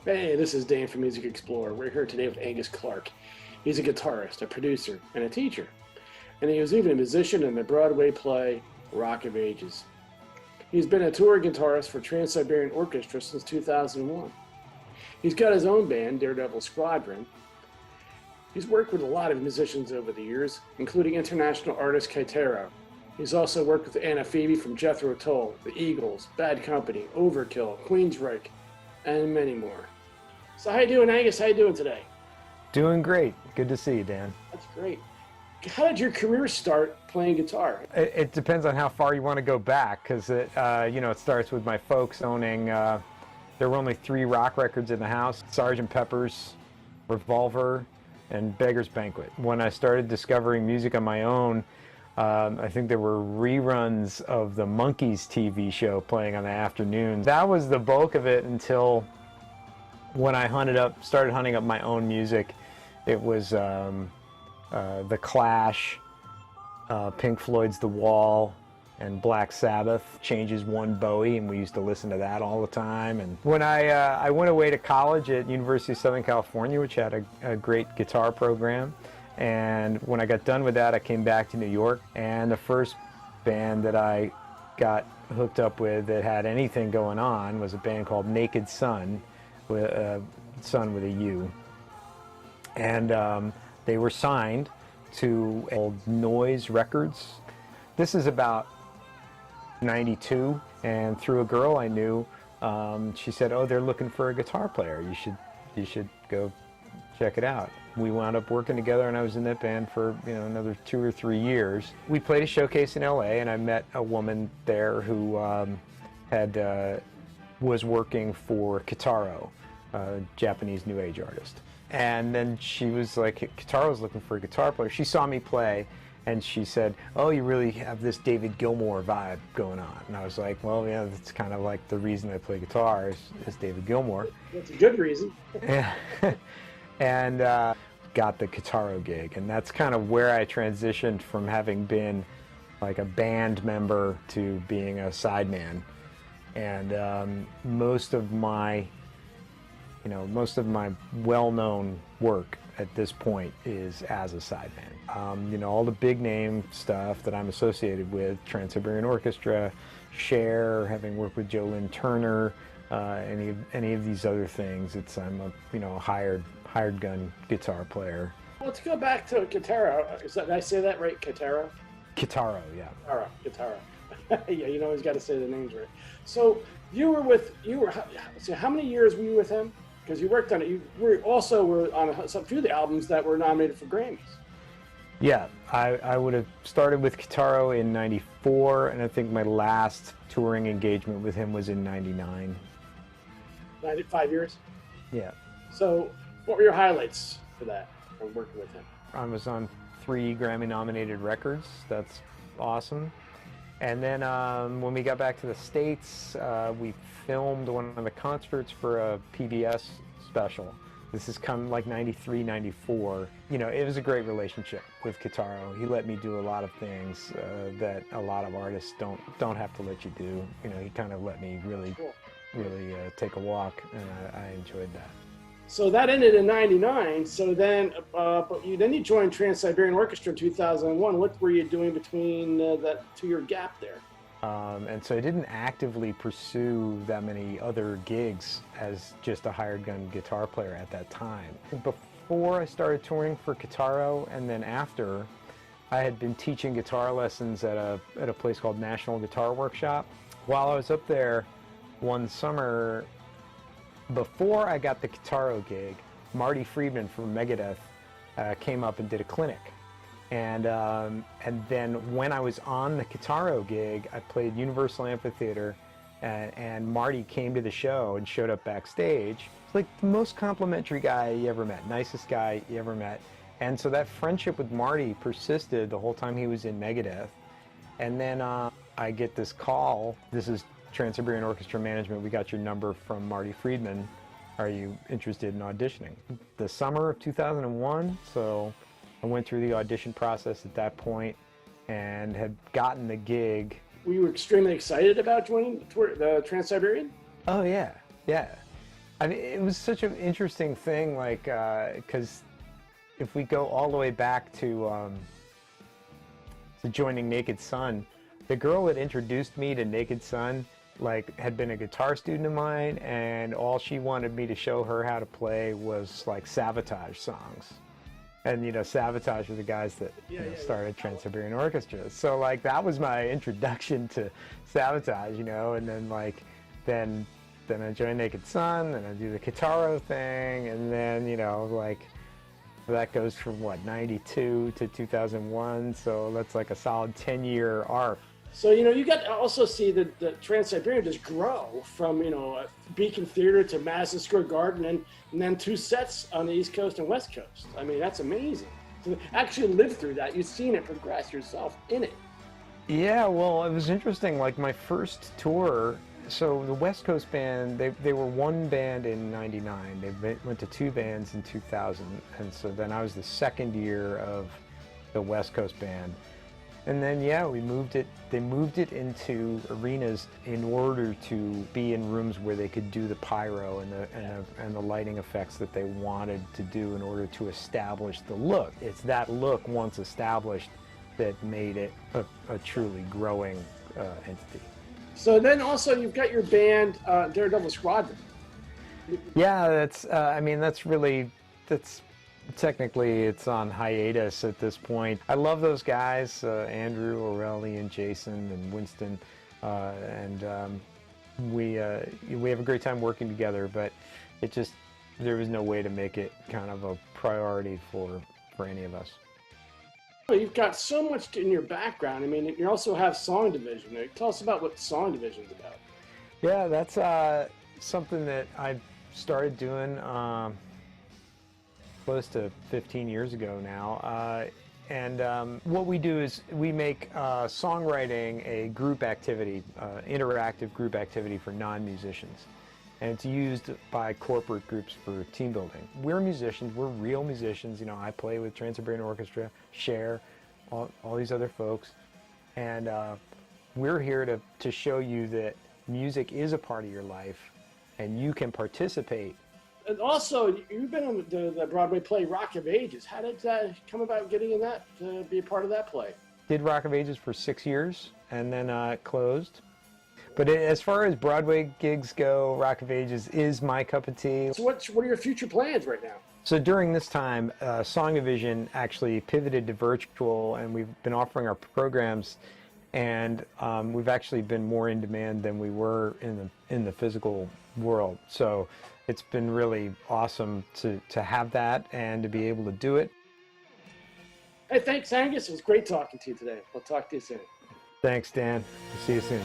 Hey, this is Dan from MusicXplorer. We're here today with Angus Clark. He's a guitarist, a producer, and a teacher. And he was even a musician in the Broadway play Rock of Ages. He's been a touring guitarist for Trans-Siberian Orchestra since 2001. He's got his own band, Daredevil Squadron. He's worked with a lot of musicians over the years, including international artist Kitaro. He's also worked with Anna Phoebe from Jethro Tull, The Eagles, Bad Company, Overkill, Queensryche, and many more. So how you doing, Angus? How you doing today? Doing great. Good to see you, Dan. That's great. How did your career start playing guitar? It depends on how far you want to go back, because it starts with my folks owning. There were only 3 rock records in the house: Sgt. Pepper's, Revolver, and Beggar's Banquet. When I started discovering music on my own, I think there were reruns of the Monkees TV show playing on the afternoons. That was the bulk of it until when I started hunting up my own music. It was The Clash, Pink Floyd's The Wall, and Black Sabbath, Changes One Bowie, and we used to listen to that all the time. And when I went away to college at University of Southern California, which had a great guitar program, and when I got done with that, I came back to New York, and the first band that I got hooked up with that had anything going on was a band called Naked Sun, with Sun with a U. And they were signed to old Noise Records. This is about 92, and through a girl I knew, she said, "Oh, they're looking for a guitar player. You should go check it out." We wound up working together, and I was in that band for another 2 or 3 years. We played a showcase in LA, and I met a woman there who was working for Kitaro, a Japanese New Age artist. And then she was like, Kitaro's looking for a guitar player. She saw me play, and she said, "Oh, you really have this David Gilmour vibe going on." And I was like, well, yeah, that's kind of like the reason I play guitar is David Gilmour. That's a good reason. Yeah. And got the Kitaro gig, and that's kind of where I transitioned from having been like a band member to being a sideman. And most of my well-known work at this point is as a sideman. All the big name stuff that I'm associated with, Trans-Siberian Orchestra, Cher, having worked with Joe Lynn Turner, any of these other things, I'm a hired gun guitar player. Let's go back to Kitaro. Did I say that right? Kitaro? Kitaro, yeah. Guitarra. Yeah, you always got to say the names right. So so how many years were you with him? Because you worked on it. You were on a few of the albums that were nominated for Grammys. Yeah, I would have started with Kitaro in '94, and I think my last touring engagement with him was in '99. 5 years? Yeah. So what were your highlights for that, from working with him? I was on 3 Grammy-nominated records. That's awesome. And then when we got back to the States, we filmed one of the concerts for a PBS special. This is come like 93, 94. It was a great relationship with Kitaro. He let me do a lot of things that a lot of artists don't have to let you do. He kind of let me really take a walk, and I enjoyed that. So that ended in '99. So then, but you joined Trans-Siberian Orchestra in 2001. What were you doing between that 2-year gap there? And so I didn't actively pursue that many other gigs as just a hired gun guitar player at that time. Before I started touring for Kitaro, and then after, I had been teaching guitar lessons at a place called National Guitar Workshop. While I was up there one summer, before I got the Kitaro gig, Marty Friedman from Megadeth came up and did a clinic. And then when I was on the Kitaro gig, I played Universal Amphitheater, and Marty came to the show and showed up backstage. It's like the most complimentary guy you ever met, nicest guy you ever met. And so that friendship with Marty persisted the whole time he was in Megadeth. And then I get this call. This is Trans-Siberian Orchestra management. We got your number from Marty Friedman. Are you interested in auditioning? The summer of 2001, so I went through the audition process at that point and had gotten the gig. Were you extremely excited about joining the Trans-Siberian? Oh yeah, yeah. I mean, it was such an interesting thing, like, because if we go all the way back to joining Naked Sun, the girl that introduced me to Naked Sun, like, had been a guitar student of mine, and all she wanted me to show her how to play was, like, Sabotage songs. And, you know, Sabotage were the guys that started Trans-Siberian Orchestra. So, like, that was my introduction to Sabotage, you know, and then, like, then I joined Naked Sun, and I do the Kitaro thing, and then, you know, like, that goes from, what, 92 to 2001, so that's like a solid 10-year arc. So, you know, you got to also see the Trans-Siberian just grow from, you know, Beacon Theater to Madison Square Garden, and then 2 sets on the East Coast and West Coast. I mean, that's amazing. To actually live through that, you've seen it progress yourself in it. Yeah, well, it was interesting. Like, my first tour, so the West Coast band, they were one band in '99. They went to 2 bands in 2000, and so then I was the second year of the West Coast band. And then, yeah, they moved it into arenas in order to be in rooms where they could do the pyro and the lighting effects that they wanted to do in order to establish the look. It's that look, once established, that made it a truly growing entity. So then also you've got your band, Daredevil Squadron. Yeah, that's, I mean, that's technically it's on hiatus at this point. I love those guys, Andrew, O'Reilly, and Jason, and Winston, and we have a great time working together, but there was no way to make it kind of a priority for any of us. Well, you've got so much in your background. I mean, you also have Song Division. Tell us about what Song Division's about. Yeah, that's something that I started doing close to 15 years ago now. And what we do is we make songwriting a group activity, interactive group activity for non-musicians. And it's used by corporate groups for team building. We're musicians, we're real musicians. You know, I play with Trans-Siberian Orchestra, Cher, all these other folks. And we're here to show you that music is a part of your life and you can participate. And also, you've been on the Broadway play Rock of Ages. How did that come about, getting in that, to be a part of that play? Did Rock of Ages for 6 years, and then it closed. But as far as Broadway gigs go, Rock of Ages is my cup of tea. So what are your future plans right now? So during this time, Song Division actually pivoted to virtual, and we've been offering our programs, and we've actually been more in demand than we were in the physical world. So it's been really awesome to have that and to be able to do it. Hey, thanks, Angus. It was great talking to you today. I'll talk to you soon. Thanks, Dan. See you soon.